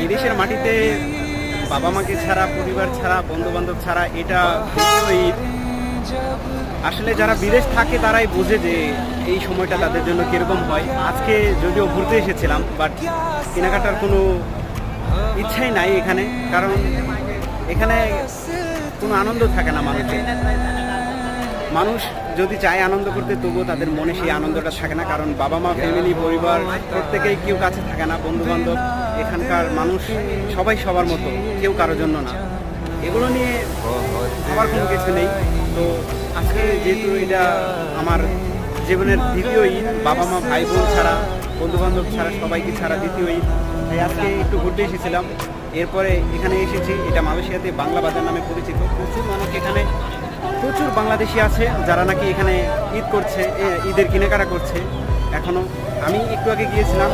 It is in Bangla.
বিদেশের মাটিতে বাবা মাকে ছাড়া, পরিবার ছাড়া, বন্ধু বান্ধব ছাড়া এটা ঈদ। আসলে যারা বিদেশ থাকে তারাই বোঝে যে এই সময়টা তাদের জন্য কিরকম হয়। আজকে যদিও ঘুরতে এসেছিলাম, বাট কেনাকাটার কোনো ইচ্ছাই নাই এখানে, কারণ এখানে কোনো আনন্দ থাকে না মানুষের। মানুষ যদি চায় আনন্দ করতে, তবুও তাদের মনে সেই আনন্দটা থাকে না, কারণ বাবা মা, ফ্যামিলি, পরিবার প্রত্যেকেই কেউ কাছে থাকে না। বন্ধু বান্ধব, এখানকার মানুষ সবাই সবার মতো, কেউ কারোর জন্য না। এগুলো নিয়ে ভাবার কোনো কিছু নেই। তো আজকে যেহেতু এটা আমার জীবনের দ্বিতীয় ঈদ, বাবা মা, ভাই বোন ছাড়া, বন্ধু বান্ধব ছাড়া, সবাইকে ছাড়া দ্বিতীয় ঈদ, তাই আজকে একটু ঘুরতে এসেছিলাম। এরপরে এখানে এসেছি, এটা মালয়েশিয়াতে বাংলা বাজার নামে পরিচিত। প্রচুর মানুষ এখানে, প্রচুর বাংলাদেশি আছে যারা নাকি এখানে ঈদ করছে, ঈদের কেনাকাটা করছে এখনও। আমি একটু আগে গিয়েছিলাম,